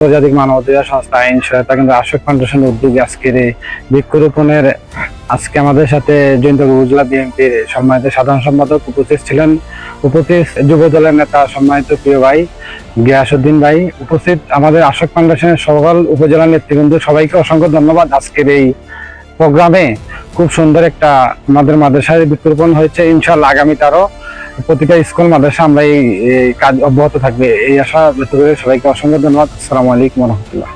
আন্তর্জাতিক মানবাধিকার সংস্থা আইন সহায়তা কেন্দ্র আশোক ফাউন্ডেশনের উদ্যোগে আজকের এই বৃক্ষরোপণের আজকে আমাদের সাথে জয়ন্তপুর উপজেলা বিএনপির সম্মানিত সাধারণ সম্পাদক উপস্থিত ছিলেন। উপস্থিত যুব দলের নেতা সম্মানিত প্রিয় ভাই গিয়াসউদ্দিন ভাই, উপস্থিত আমাদের আশোক ফাউন্ডেশনের সকল উপজেলা নেতৃবৃন্দ, সবাইকে অসংখ্য ধন্যবাদ। আজকের এই প্রোগ্রামে খুব সুন্দর একটা আমাদের মাদ্রাসায় বৃক্ষরোপণ হয়েছে। ইনশাআল্লাহ আগামীতে আরো প্রতিটা স্কুল মাদ্রাসা আমরা এই কাজ অব্যাহত থাকবে এই আশা ব্যক্ত করে সবাইকে অসংখ্য ধন্যবাদ। আসসালামু আলাইকুম রহমতুল্লাহ।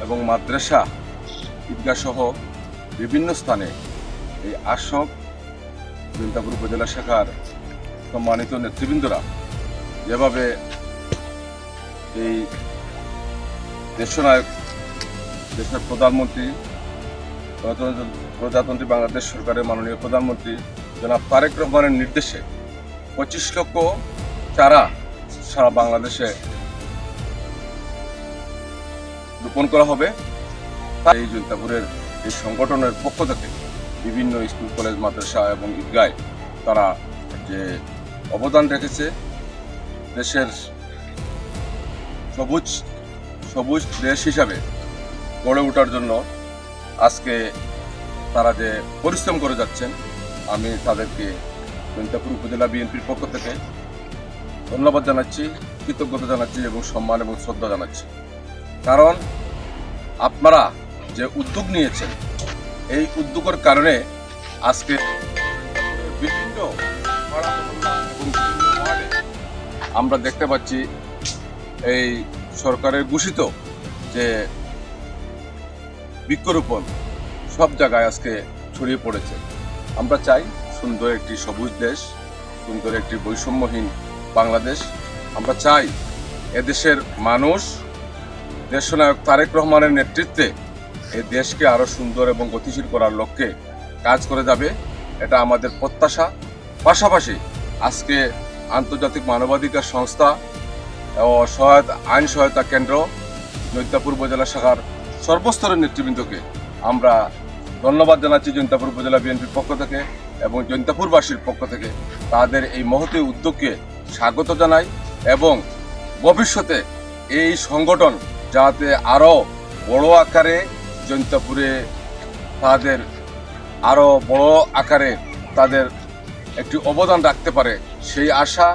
এবং মাদ্রাসা ঈদগাহ সহ বিভিন্ন স্থানে এই আশোক জয়ন্তপুর উপজেলা শাখার সম্মানিত নেতৃবৃন্দরা যেভাবে এই দেশনায়ক দেশের প্রধানমন্ত্রী প্রজাতন্ত্রী বাংলাদেশ সরকারের মাননীয় প্রধানমন্ত্রী জনাব তারেক রহমানের নির্দেশে 25 লক্ষ চারা সারা বাংলাদেশে রোপণ করা হবে। এই জয়ন্তপুরের এই সংগঠনের পক্ষ থেকে বিভিন্ন স্কুল কলেজ মাদ্রাসা এবং ঈদগায় তারা যে অবদান রেখেছে দেশের সবুজ দেশ হিসাবে গড়ে ওঠার জন্য আজকে তারা যে পরিশ্রম করে যাচ্ছেন, আমি তাদেরকে জয়ন্তপুর উপজেলা বিএনপির পক্ষ থেকে ধন্যবাদ জানাচ্ছি, কৃতজ্ঞতা জানাচ্ছি এবং সম্মান এবং শ্রদ্ধা জানাচ্ছি। কারণ আপনারা যে উদ্যোগ নিয়েছেন, এই উদ্যোগের কারণে আজকে বিভিন্ন আমরা দেখতে পাচ্ছি এই সরকারের ঘোষিত যে বৃক্ষরোপণ সব জায়গায় আজকে ছড়িয়ে পড়েছে। আমরা চাই সুন্দর একটি সবুজ দেশ, সুন্দর একটি বৈষম্যহীন বাংলাদেশ। আমরা চাই এদেশের মানুষ দেশনায়ক তারেক রহমানের নেতৃত্বে এই দেশকে আরো সুন্দর এবং গতিশীল করার লক্ষ্যে কাজ করে যাবে, এটা আমাদের প্রত্যাশা। পাশাপাশি আজকে আন্তর্জাতিক মানবাধিকার সংস্থা ও আইন সহায়তা কেন্দ্র জয়ন্তপুর উপজেলা শাখার সর্বস্তরের নেতৃবৃন্দকে আমরা ধন্যবাদ জানাচ্ছি জয়ন্তপুর উপজেলা বিএনপির পক্ষ থেকে এবং জয়ন্তপুরবাসীর পক্ষ থেকে। তাদের এই মহতী উদ্যোগকে স্বাগত জানাই এবং ভবিষ্যতে এই সংগঠন যাতে আরো বড় আকারে জয়ন্তপুরে তাদের আরো বড় আকারে তাদের একটি অবদান রাখতে পারে, সেই আশা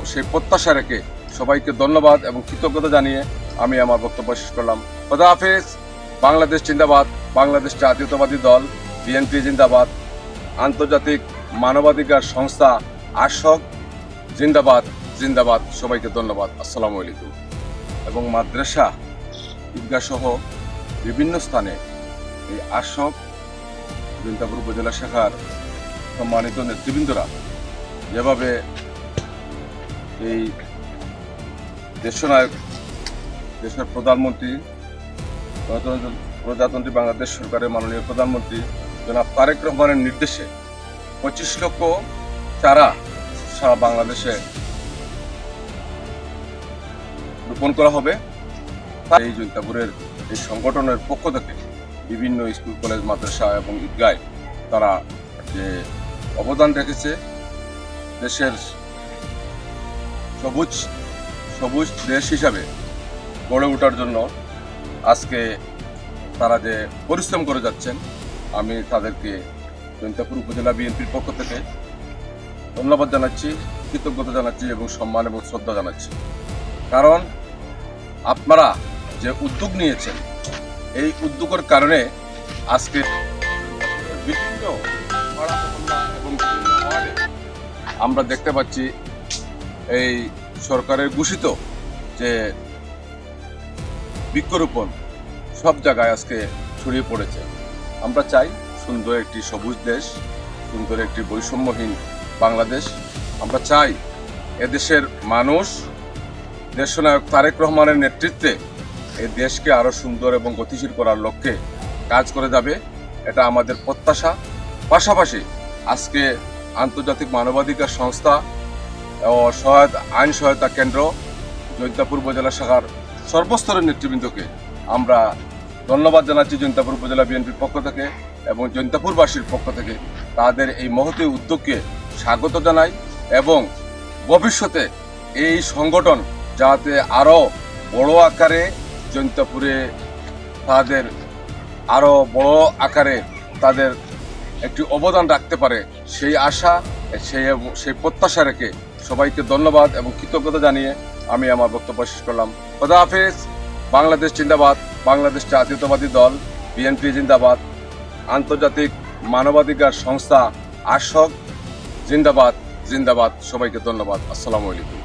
সেই প্রত্যাশা রেখে সবাইকে ধন্যবাদ এবং কৃতজ্ঞতা জানিয়ে আমি আমার বক্তব্য শেষ করলাম। খোদা হাফেজ। বাংলাদেশ জিন্দাবাদ, বাংলাদেশ জাতীয়তাবাদী দল বিএনপি জিন্দাবাদ, আন্তর্জাতিক মানবাধিকার সংস্থা আশোক জিন্দাবাদ জিন্দাবাদ। সবাইকে ধন্যবাদ। আসসালামু আলাইকুম। এবং মাদ্রাসা ঈদগাহ সহ বিভিন্ন স্থানে এই আশোক জয়ন্তপুর উপজেলা শাখার সম্মানিত নেতৃবৃন্দরা যেভাবে এই দেশনায়ক দেশের প্রধানমন্ত্রী প্রজাতন্ত্রী বাংলাদেশ সরকারের মাননীয় প্রধানমন্ত্রী জনাব তারেক রহমানের নির্দেশে 25 লক্ষ চারা সারা বাংলাদেশে রোপণ করা হবে। এই জয়ন্তপুরের এই সংগঠনের পক্ষ থেকে বিভিন্ন স্কুল কলেজ মাদ্রাসা এবং ঈদগায় তারা যে অবদান রেখেছে দেশের সবুজ দেশ হিসাবে গড়ে ওঠার জন্য আজকে তারা যে পরিশ্রম করে যাচ্ছেন, আমি তাদেরকে জয়ন্তপুর উপজেলা বিএনপির পক্ষ থেকে ধন্যবাদ জানাচ্ছি, কৃতজ্ঞতা জানাচ্ছি এবং সম্মান এবং শ্রদ্ধা জানাচ্ছি। কারণ আপনারা যে উদ্যোগ নিয়েছেন, এই উদ্যোগের কারণে আজকে বিভিন্ন এবং আমরা দেখতে পাচ্ছি এই সরকারের ঘোষিত যে বৃক্ষরোপণ সব জায়গায় আজকে ছড়িয়ে পড়েছে। আমরা চাই সুন্দর একটি সবুজ দেশ, সুন্দর একটি বৈষম্যহীন বাংলাদেশ। আমরা চাই এদেশের মানুষ দেশনায়ক তারেক রহমানের নেতৃত্বে এই দেশকে আরো সুন্দর এবং গতিশীল করার লক্ষ্যে কাজ করে যাবে, এটা আমাদের প্রত্যাশা। পাশাপাশি আজকে আন্তর্জাতিক মানবাধিকার সংস্থা ও আইন সহায়তা কেন্দ্র জয়ন্তপুর উপজেলা শাখার সর্বস্তরের নেতৃবৃন্দকে আমরা ধন্যবাদ জানাচ্ছি জয়ন্তপুর উপজেলা বিএনপির পক্ষ থেকে এবং জয়ন্তপুরবাসীর পক্ষ থেকে। তাদের এই মহতী উদ্যোগকে স্বাগত জানাই এবং ভবিষ্যতে এই সংগঠন যাতে আরো বড় আকারে জৈন্তপুরে তাদের আরও বড় আকারে তাদের একটি অবদান রাখতে পারে সেই আশা সেই প্রত্যাশা রেখে সবাইকে ধন্যবাদ এবং কৃতজ্ঞতা জানিয়ে আমি আমার বক্তব্য শেষ করলাম। খোদা হাফেজ। বাংলাদেশ জিন্দাবাদ। বাংলাদেশ জাতীয়তাবাদী দল বিএনপি জিন্দাবাদ। আন্তর্জাতিক মানবাধিকার সংস্থা আশক জিন্দাবাদ। জিন্দাবাদ। সবাইকে ধন্যবাদ। আসসালামু আলাইকুম।